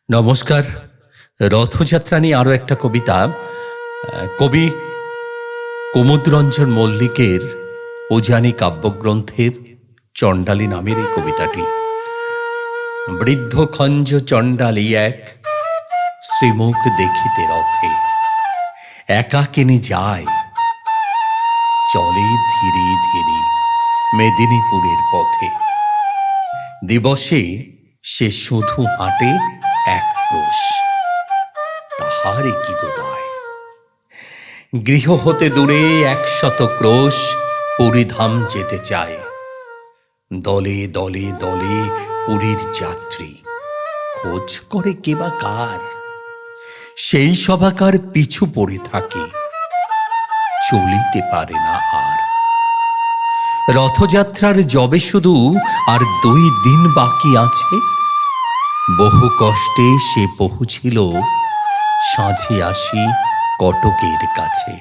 নমস্কার। রথযাত্রা নিয়ে আরও একটা কবিতা। কবি কুমুদরঞ্জন মল্লিকের উজানি কাব্যগ্রন্থের চণ্ডালী নামের এই কবিতাটি। বৃদ্ধ খঞ্জ চণ্ডালী এক শ্রীমুখ দেখিতে রথে, একাকিনী যায় চলে ধীরে ধীরে মেদিনীপুরের পথে। দিবসে সে শুধু হাঁটে এক ক্রোশ, তাহার কি গোদায়। গৃহ হতে দূরে 100 ক্রোশ পুরীধাম যেতে চায়। দলে দলে দলে পুরীর যাত্রী, খোঁজ করে কেবা কার। সেই সবাকার পিছু পড়ে থাকে, চলিতে পারে না আর। রথযাত্রার যবে শুধু আর 2 দিন বাকি আছে, বহু কষ্টে সে পৌঁছিল সাঁঝে আসি কটকের কাছে।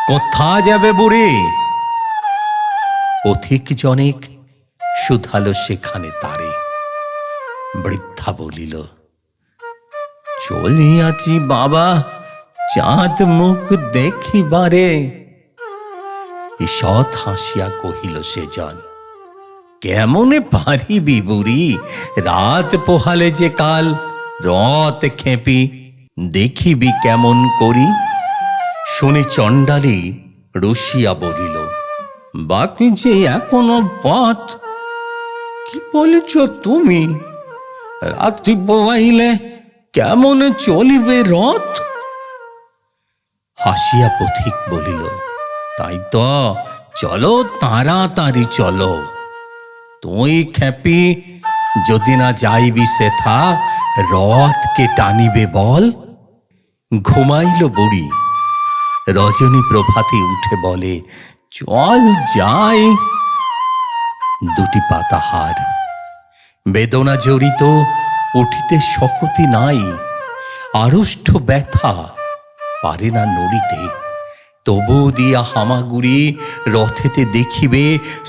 কোথা যাবে বুড়ি? পথিক জনেক শুধালো সেখানে তারে। বৃদ্ধা বলিল, চলিয়াছি বাবা চাঁদ মুখ দেখিবারে। ঈষৎ হাসিয়া কহিল সেজন, কেমনে পারিবি বুড়ি? রাত পোহালে যে কাল রথ খেপি, দেখিবি কেমন করি। শুনে চণ্ডালী রসিয়া বলিল, বাকি যে এখনো পথ। কি বলেছ তুমি? রাত্রি পোহাইলে কেমন চলিবে রথ? হাসিয়া পথিক বলিল, তাই তো, চলো তাড়াতাড়ি চলো। তুই খেপি যদি না যাইবি সেথা, রথকে টানিবে বল। ঘুমাইল বুড়ি। রজনী প্রভাতে উঠে বলে, চল যাই। 2টি পাতাহার বেদনা জড়িত, উঠিতে শক্তি নাই। আড়ষ্ট ব্যথা পারে না নড়িতে, তবু দিয়া হামাগুড়ি রথেতে দেখিবে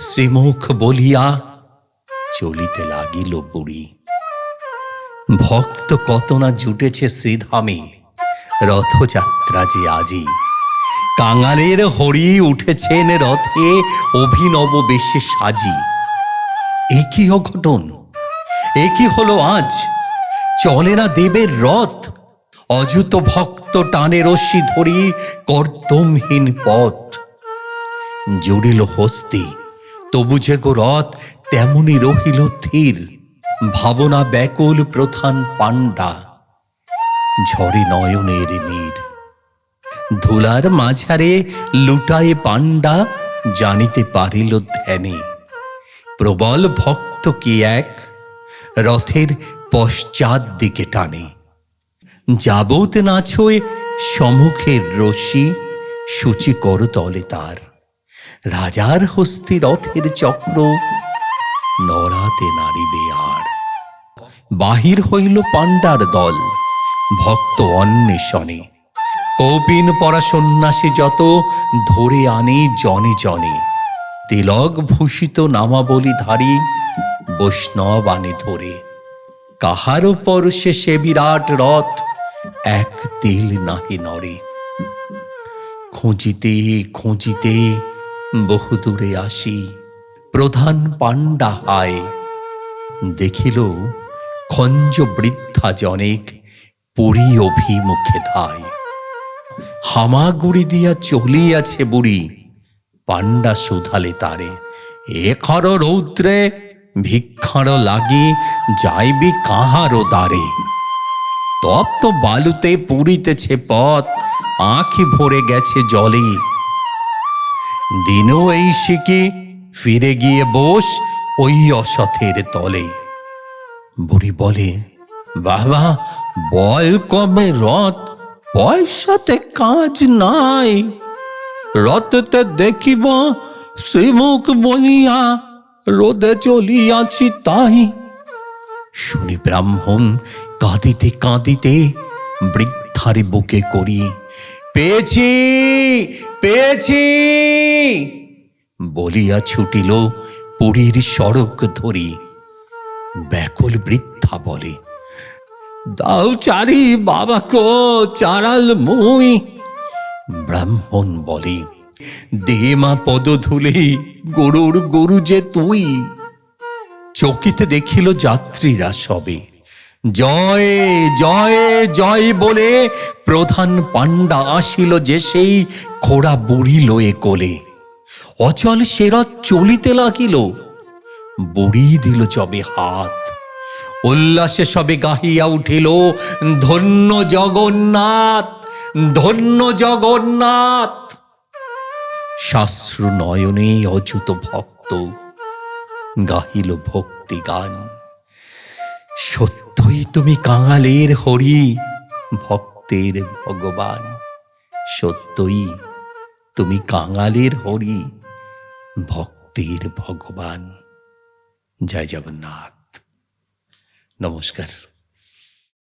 শ্রীমুখ বলিয়া চলিতে লাগিল বুড়ি। ভক্ত কত না জুটেছে শ্রীধামে, রথযাত্রা যে আজি। কাঙালের হরি উঠেছেন রথে, অভিনব বেশে সাজি। একই অঘটন, একই হলো আজ। চলে না দেবের রথ, অযুত ভক্ত টানে রশ্মি ধরি কর্দমহীন পথ। জুড়িল হস্তি, তবু যে গো রথ তেমনি রহিল থির। ভাবনা ব্যাকুল প্রধান পাণ্ডা, ঝরে নয়নের নীর। ধুলার মাঝারে লুটায়ে পাণ্ডা, জানিতে পারিল ধ্যানে। প্রবল ভক্ত কি এক রথের পশ্চাৎ দিকে টানে। যাবত নাছোয় সম্মুখের রশি, সূচি কর তলে তার। রাজার হস্তি রথের চক্র, নড়াতে নাড়িবে আর। বাহির হইল পাণ্ডার দল, ভক্ত অন্বেষণে। কৌপিন পরা সন্ন্যাসী যত, ধরে আনে জনে জনে। তিলক ভূষিত নামাবলীধারী, বৈষ্ণব আনে ধরে। কাহারও পরশে সে বিরাট রথ, এক তিল নাহি নড়ে। খুঁজিতে খুঁজিতে বহুদূরে আসি, প্রধান পাণ্ডা হায়। দেখিল খঞ্জ বৃদ্ধা জনেক, পুরী অভিমুখে ধায়। হামাগুড়ি দিয়া চলিয়াছে বুড়ি, পাণ্ডা শুধালে তারে। এখর রৌদ্রে ভিক্ষার লাগি, যাইবি কাহারও দ্বারে। তপ্ত বালুতে পুরিতেছে পথ, আঁখি ভরে গেছে জলে। দিনও এই শিকি ফিরে গিয়ে বস ওই অসথের তলে। বুড়ি বলে, বাবা বল কবে রথ? পয়সাতে কাজ নাই, রথেতে দেখিব শ্রীমুখ বলিয়া রোদে চলিয়াছি তাই। শুনি ব্রাহ্মণ কাঁদিতে কাঁদিতে বৃদ্ধার বুকে করি, পেয়েছি পেয়েছি বলিয়া ছুটিল পুরীর সড়ক ধরি। ব্যাকুল বৃদ্ধা বলে, দাও চারি বাবা কো চারাল মুই। ব্রাহ্মণ বলে, দে মা পদ ধুলে, গরুর গরু যে তুই। চকিতে দেখিল যাত্রীরা সবে, জয় জয় জয় বলে প্রধান পাণ্ডা আসিল যে সেই খোড়া বুড়ি লয়ে কোলে। অচল সেরথ চলিতে লাগিল, বুড়ি দিল যবে হাত। উল্লাসে সবে গাহিয়া উঠিল, ধন্য জগন্নাথ, ধন্য জগন্নাথ। শাস্ত্র নয়নে অযুত ভক্ত গাহিল ভক্তি গান। সত্যই তুমি কাঙালের হরি, ভক্তের ভগবান। সত্যই তুমি কাঙালের হরি, ভক্তের ভগবান। জয় জগন্নাথ। নমস্কার।